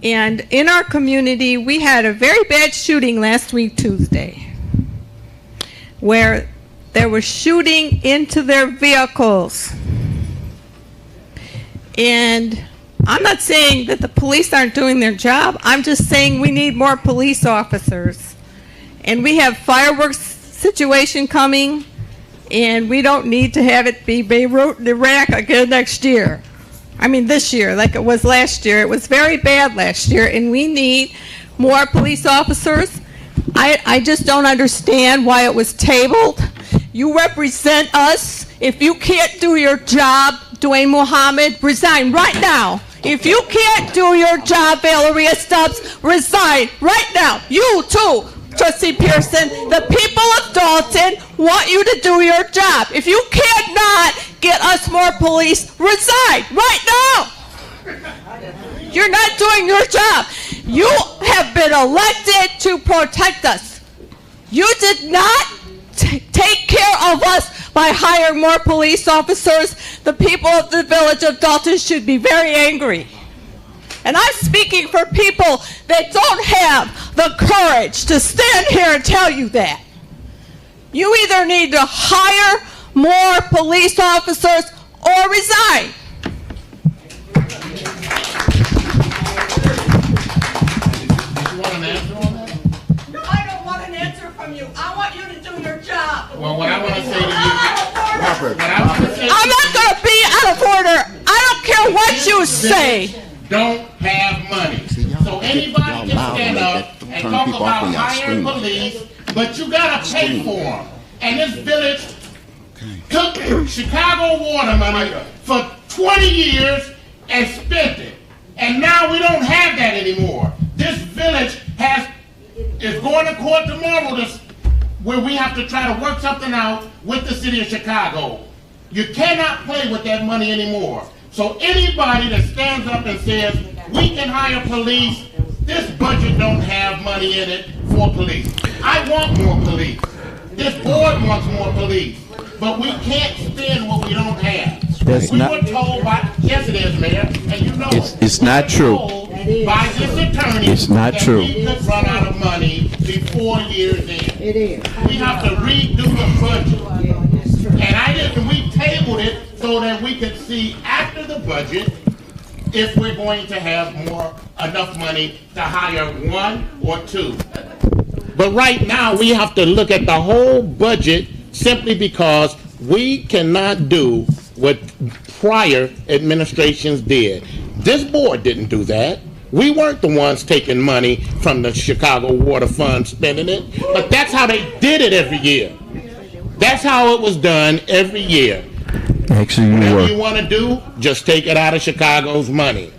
And in our community, we had a very bad shooting last week, Tuesday, where they were shooting into their vehicles. And I'm not saying that the police aren't doing their job. I'm just saying we need more police officers. And we have fireworks situation coming, and we don't need to have it be Beirut and Iraq again next year. I mean this year, like it was last year. It was very bad last year, and we need more police officers. I just don't understand why it was tabled. You represent us. If you can't do your job, Dwayne Muhammad, resign right now. If you can't do your job, Valeria Stubbs, resign right now. You too, Trustee Pearson. The people of Dolton want you to do your job. If you cannot get us more police, resign right now. You're not doing your job. You have been elected to protect us. You did not take care of us by hiring more police officers. The people of the village of Dolton should be very angry. And I'm speaking for people that don't have the courage to stand here and tell you that. You either need to hire more police officers or resign. I don't want an answer from you. I want you to do your job. Well, what I want to say to you, I'm not going to be out of order. I don't care what you say. Don't have money. So anybody can stand up and talk about hiring police, but you got to pay for them. And this village took Chicago water money for 20 years and spent it. And now we don't have that anymore. This village is going to court tomorrow where we have to try to work something out with the city of Chicago. You cannot play with that money anymore. So anybody that stands up and says, we can hire police, this budget don't have money in it for police. I want more police. This board wants more police. But we can't spend what we don't have. That's we not, were told by, yes it is, Mayor, and you know it's not true. By this attorney, it's not that true. We could run out of money before year's end. It is. We have to redo the budget. And we tabled it so that we could see after the budget if we're going to have enough money to hire one or two. But right now we have to look at the whole budget simply because we cannot do what prior administrations did. This board didn't do that. We weren't the ones taking money from the Chicago Water Fund spending it, but that's how they did it every year. That's how it was done every year. Actually, whatever you want to do, just take it out of Chicago's money.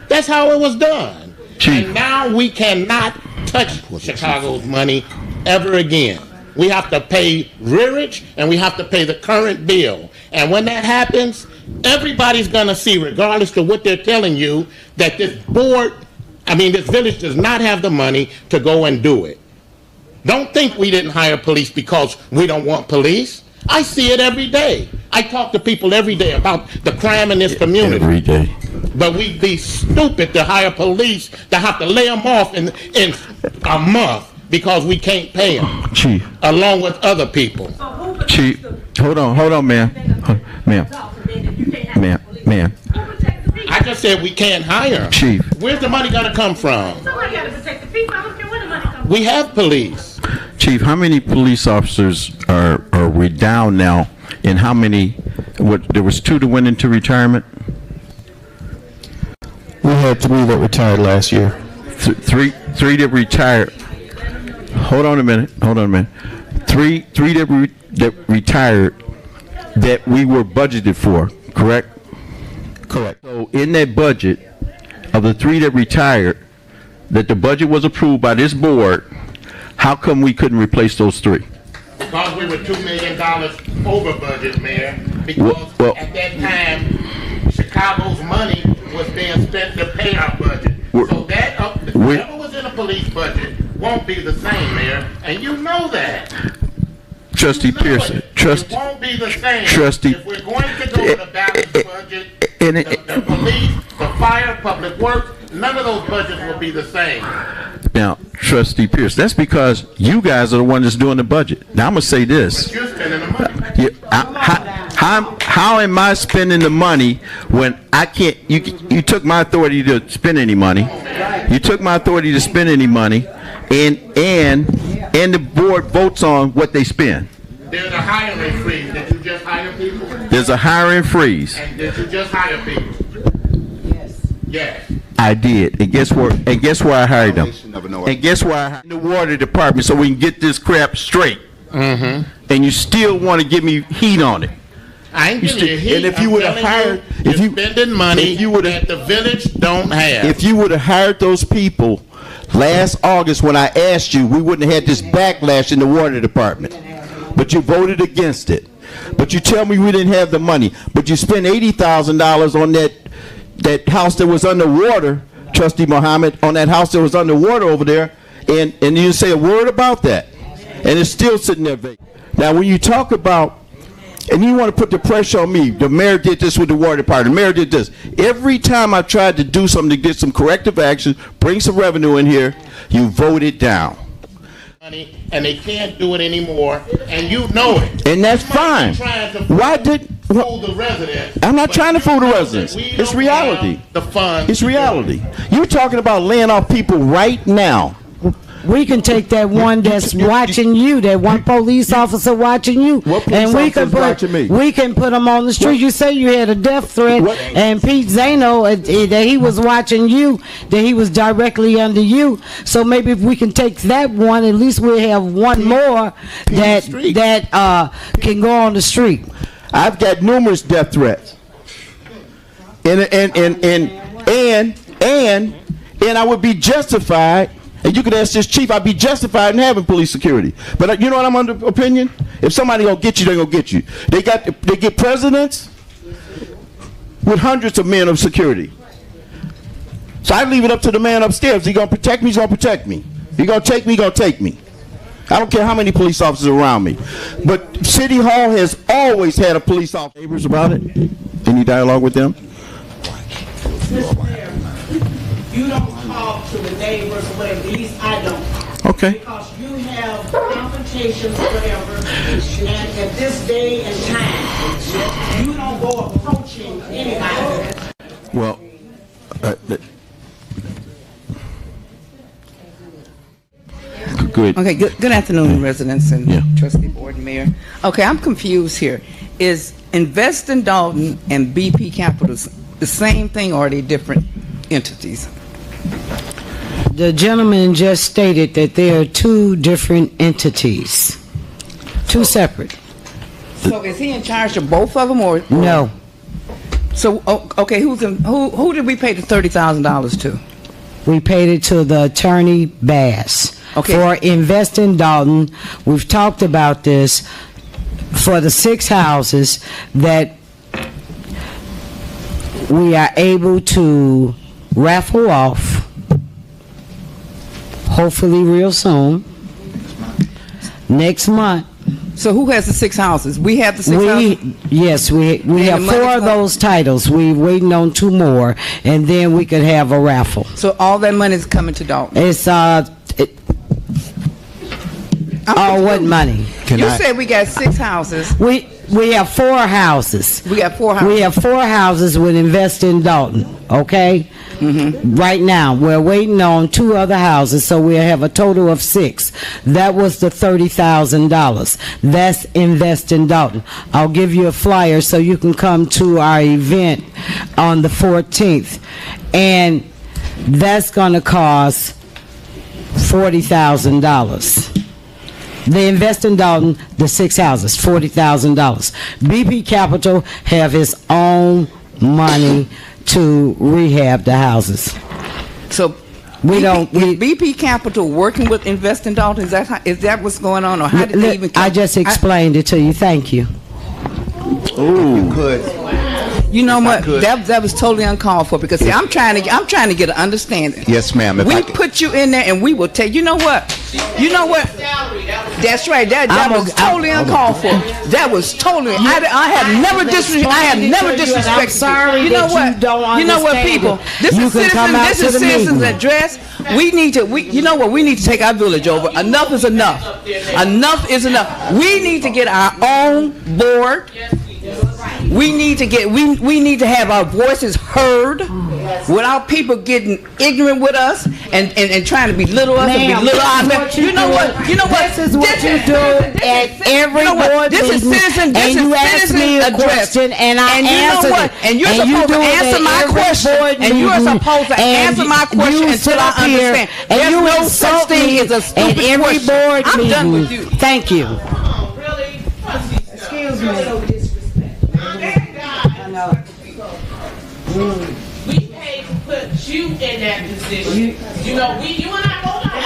That's how it was done. Chief. And now we cannot touch Chicago's money ever again. We have to pay rearage and we have to pay the current bill. And when that happens, everybody's going to see, regardless of what they're telling you, that this village does not have the money to go and do it. Don't think we didn't hire police because we don't want police. I see it every day. I talk to people every day about the crime in this community. Every day. But we'd be stupid to hire police to have to lay them off in a month because we can't pay them. Chief. Along with other people. Chief, hold on, ma'am. Ma'am. I just said we can't hire them. Chief. Where's the money going to come from? Somebody got to protect the people. I don't care where the money comes from. We have police. Chief, how many police officers are we down now, and how many? There was 2 that went into retirement. We had 3 that retired last year. Three that retired. Hold on a minute. Three that retired that we were budgeted for. Correct. So in that budget of the 3 that retired, that the budget was approved by this board, how come we couldn't replace those 3? Because we were $2 million over budget, Mayor. Because at that time, Chicago's money was being spent to pay our budget. So that whatever was in a police budget won't be the same, Mayor, and you know that. Trustee Pearson, it won't be the same. If we're going to go with a balanced budget, the police, the fire, public works, none of those budgets will be the same. Now, Trustee Pierce, that's because you guys are the ones that's doing the budget. Now, I'm going to say this. But you're spending the money. How am I spending the money when I can't? You took my authority to spend any money. You took my authority to spend any money, and the board votes on what they spend. There's a hiring freeze. Did you just hire people? There's a hiring freeze. And did you just hire people? Yes. I did, and guess where? And guess where I hired them? And guess where I hired the water department so we can get this crap straight. And you still want to give me heat on it. I ain't giving you heat. And if you would have hired, if you spending money that the village don't have. If you would have hired those people last August when I asked you, we wouldn't have had this backlash in the water department. But you voted against it. But you tell me we didn't have the money. But you spent $80,000 on that house that was underwater, Trustee Muhammad, on that house that was underwater over there, and you didn't say a word about that. And it's still sitting there vacant. Now, when you talk about, and you want to put the pressure on me, the mayor did this with the water department, the mayor did this. Every time I tried to do something to get some corrective action, bring some revenue in here, you voted down. And they can't do it anymore, and you know it. And that's fine. Why did fool the residents? I'm not trying to fool the residents. It's reality. The fund. It's reality. You're talking about laying off people right now. We can take that one that's watching you, that one police officer watching you, and we can put them on the street. You say you had a death threat, and Pete Zano that he was watching you, that he was directly under you. So maybe if we can take that one, at least we'll have one more that can go on the street. I've got numerous death threats, and I would be justified. And you could ask this chief, I'd be justified in having police security. But you know what I'm under opinion? If somebody gonna get you, they gonna get you. They get presidents with hundreds of men of security. So I leave it up to the man upstairs. He gonna protect me, he's gonna protect me. He gonna take me, he gonna take me. I don't care how many police officers are around me. But City Hall has always had a police officer. Neighbors about it? Any dialogue with them? You don't talk to the neighbors or whatever, at least I don't. Okay. Because you have confrontations or whatever, and at this day and time, you don't go approaching anybody. Well, good. Okay, good afternoon, residents and trustee board and mayor. Okay, I'm confused here. Is Invest in Dolton and BP Capital the same thing, or are they different entities? The gentleman just stated that there are two different entities, two separate. So is he in charge of both of them, or no? So okay, who did we pay the $30,000 to? We paid it to the attorney Bass. Okay. For Invest in Dolton. We've talked about this for the 6 houses that we are able to raffle off, hopefully real soon, next month. So who has the 6 houses? We have the 6 houses? Yes, we have 4 of those titles. We're waiting on 2 more, and then we could have a raffle. So all that money is coming to Dolton? It's, what money? You said we got 6 houses. We have 4 houses. We got 4 houses. We have 4 houses with Invest in Dolton, okay? Right now, we're waiting on 2 other houses, so we'll have a total of 6. That was the $30,000. That's Invest in Dolton. I'll give you a flyer so you can come to our event on the 14th. And that's going to cost $40,000. They invest in Dolton, the 6 houses, $40,000. BP Capital have its own money to rehab the houses. So BP Capital working with Invest in Dolton? Is that what's going on, or how did they even? I just explained it to you. Thank you. Ooh. You know what? That was totally uncalled for, because see, I'm trying to get an understanding. Yes, ma'am. We put you in there, and we will tell you. You know what? That's right. That was totally uncalled for. That was totally. I have never disrespected. I'm sorry. You know what? You don't you know what, people? This is citizens address. We need to. You know what? We need to take our village over. Enough is enough. Enough is enough. We need to get our own board. We need to have our voices heard without people getting ignorant with us and trying to belittle us and belittle our. You know what? This is what you do at every board meeting. This is citizen. This and you is ask me a question and I answer it. And you're supposed to answer my question. And you are supposed to answer my question until I understand. There's no such thing as a stupid question. I'm done with you. Thank you. Excuse me. We paid to put you in that position. You know, you and I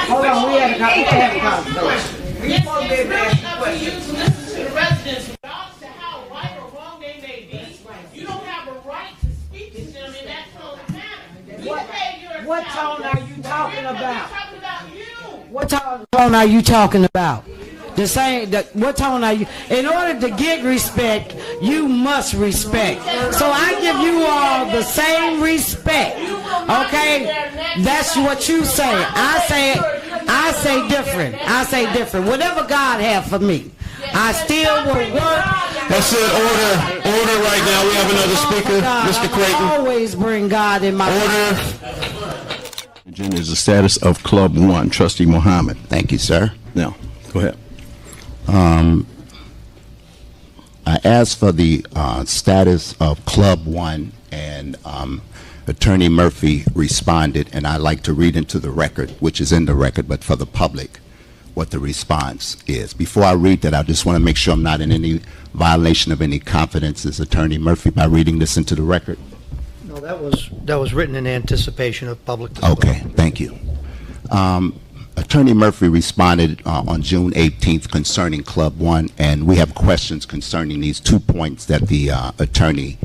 hold on. We had a conversation. It's really up to you to listen to the residents, regardless of how right or wrong they may be. You don't have a right to speak to them in that tone of manner. What tone are you talking about? We're talking about you. What tone are you talking about? What tone are you? In order to get respect, you must respect. So I give you all the same respect. Okay? That's what you say. I say different. I say different. Whatever God have for me, I still will work. That's it. Order right now. We have another speaker, Mr. Creighton. I always bring God in my life. Agenda is the status of Club 1. Trustee Muhammad. Thank you, sir. Now, go ahead. I asked for the status of Club 1, and Attorney Murphy responded, and I'd like to read into the record, which is in the record, but for the public, what the response is. Before I read that, I just want to make sure I'm not in any violation of any confidences, Attorney Murphy, by reading this into the record. No, that was written in anticipation of public display. Okay, thank you. Attorney Murphy responded on June 18th concerning Club 1, and we have questions concerning these 2 points that the attorney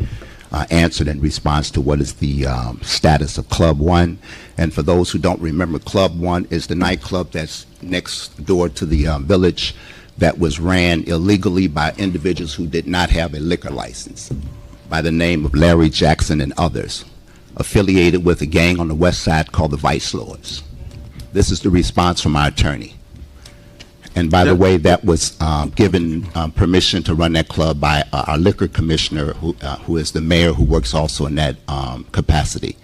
answered in response to what is the status of Club 1. And for those who don't remember, Club 1 is the nightclub that's next door to the village that was ran illegally by individuals who did not have a liquor license, by the name of Larry Jackson and others, affiliated with a gang on the west side called the Vice Lords. This is the response from our attorney. And by the way, that was given permission to run that club by our liquor commissioner, who is the mayor, who works also in that capacity.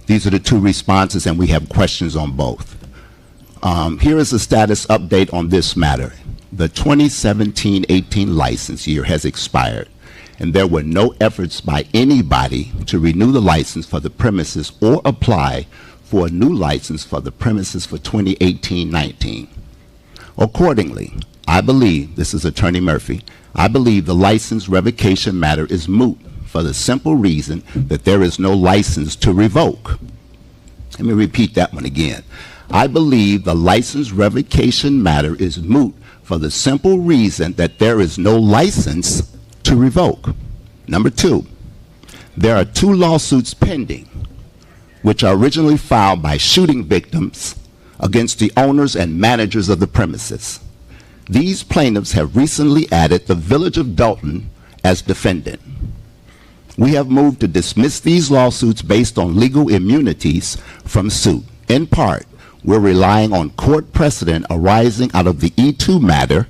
These are the 2 responses, and we have questions on both. Here is the status update on this matter. The 2017-18 license year has expired, and there were no efforts by anybody to renew the license for the premises or apply for a new license for the premises for 2018-19. Accordingly, I believe, this is Attorney Murphy, I believe the license revocation matter is moot for the simple reason that there is no license to revoke. Let me repeat that one again. I believe the license revocation matter is moot for the simple reason that there is no license to revoke. Number 2, there are 2 lawsuits pending, which are originally filed by shooting victims against the owners and managers of the premises. These plaintiffs have recently added the village of Dolton as defendant. We have moved to dismiss these lawsuits based on legal immunities from suit. In part, we're relying on court precedent arising out of the E2 matter,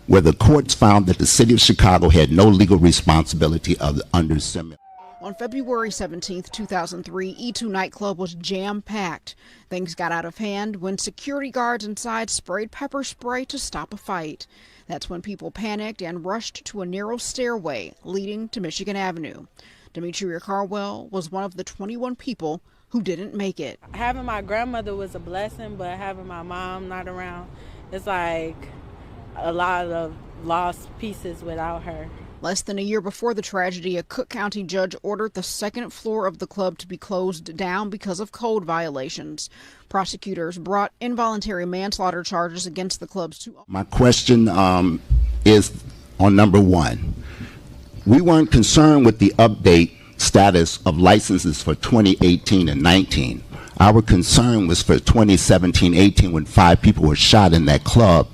where the courts found that the city of Chicago had no legal responsibility under similar. On February 17, 2003, E2 nightclub was jam-packed. Things got out of hand when security guards inside sprayed pepper spray to stop a fight. That's when people panicked and rushed to a narrow stairway leading to Michigan Avenue. Demetria Carwell was one of the 21 people who didn't make it. Having my grandmother was a blessing, but having my mom not around, it's like a lot of lost pieces without her. Less than a year before the tragedy, a Cook County judge ordered the second floor of the club to be closed down because of code violations. Prosecutors brought involuntary manslaughter charges against the club's 2 owners. My question is on number 1. We weren't concerned with the update status of licenses for 2018 and 19. Our concern was for 2017-18 when 5 people were shot in that club.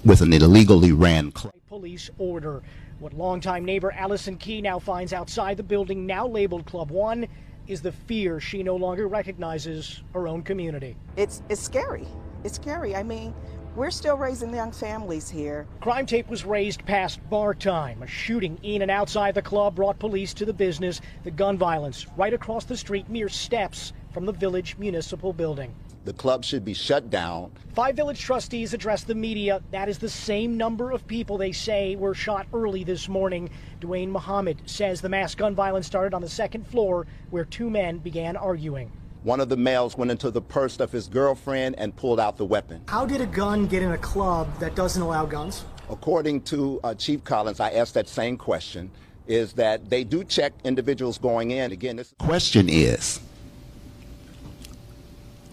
with an illegally ran club. Police order. What longtime neighbor Allison Key now finds outside the building, now labeled Club 1, is the fear she no longer recognizes her own community. It's scary. It's scary. I mean, we're still raising young families here. Crime tape was raised past bar time. A shooting in and outside the club brought police to the business. The gun violence right across the street, mere steps from the Village Municipal Building. The club should be shut down. 5 Village trustees addressed the media. That is the same number of people they say were shot early this morning. Dwayne Muhammad says the mass gun violence started on the second floor where 2 men began arguing. One of the males went into the purse of his girlfriend and pulled out the weapon. How did a gun get in a club that doesn't allow guns? According to Chief Collins, I asked that same question, is that they do check individuals going in. Again, this question is,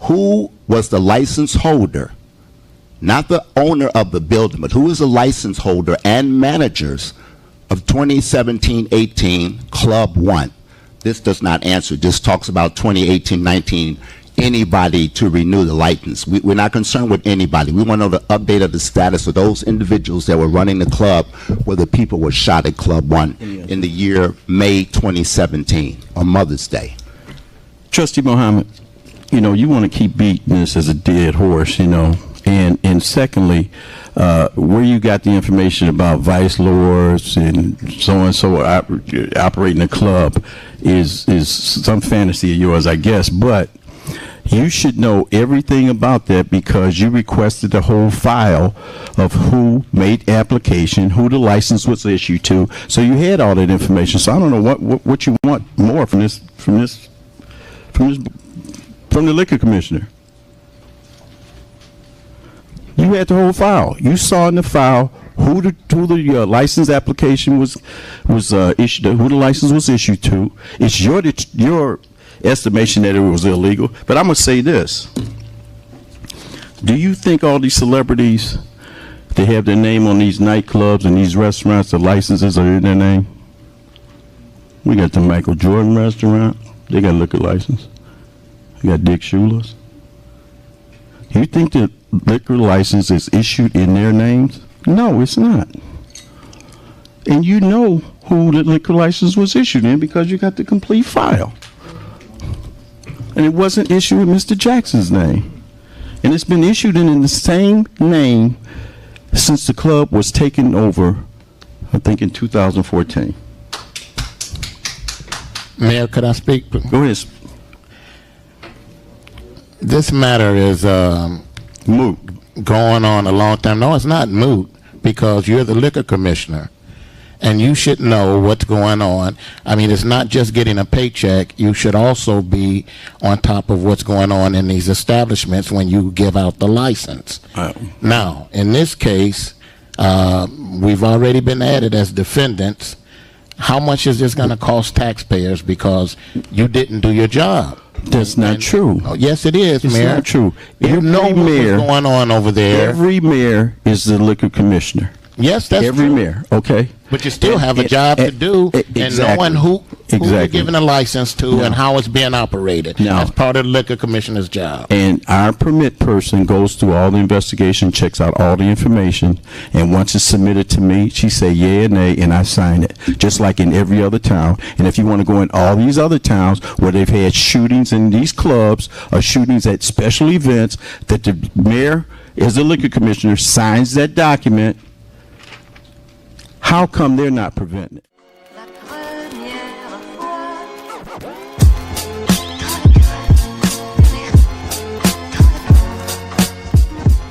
who was the license holder, not the owner of the building, but who is the license holder and managers of 2017-18 Club 1? This does not answer. This talks about 2018-19, anybody to renew the license. We're not concerned with anybody. We want to know the update of the status of those individuals that were running the club where the people were shot at Club 1 in the year May 2017, on Mother's Day. Trustee Muhammad, you know, you want to keep beating this as a dead horse, you know. And secondly, where you got the information about vice lords and so and so operating a club is some fantasy of yours, I guess. But you should know everything about that because you requested the whole file of who made application, who the license was issued to. So you had all that information. So I don't know what you want more from the liquor commissioner. You had the whole file. You saw in the file who the license application was issued to, who the license was issued to. It's your estimation that it was illegal. But I'm gonna say this: do you think all these celebrities that have their name on these nightclubs and these restaurants, the licenses are in their name? We got the Michael Jordan restaurant. They got a liquor license. You got Dick Schuler's. You think the liquor license is issued in their names? No, it's not. And you know who the liquor license was issued in because you got the complete file. And it wasn't issued in Mr. Jackson's name. And it's been issued in the same name since the club was taken over, I think, in 2014. Mayor, could I speak? Go ahead. This matter is moot, going on a long time. No, it's not moot because you're the liquor commissioner and you should know what's going on. I mean, it's not just getting a paycheck. You should also be on top of what's going on in these establishments when you give out the license. Now, in this case, we've already been added as defendants. How much is this going to cost taxpayers because you didn't do your job? That's not true. Oh, yes, it is, it's Mayor. It's not true. You know what's going on over there. Every mayor is the liquor commissioner. Yes, that's every true. mayor. Okay, but you still have a job to do and knowing who you're giving a license to and how it's being operated. That's part of the liquor commissioner's job. And our permit person goes through all the investigation, checks out all the information, and once it's submitted to me, she say yay or nay, and I sign it, just like in every other town. And if you want to go in all these other towns where they've had shootings in these clubs or shootings at special events, that the mayor, as the liquor commissioner, signs that document. How come they're not preventing it?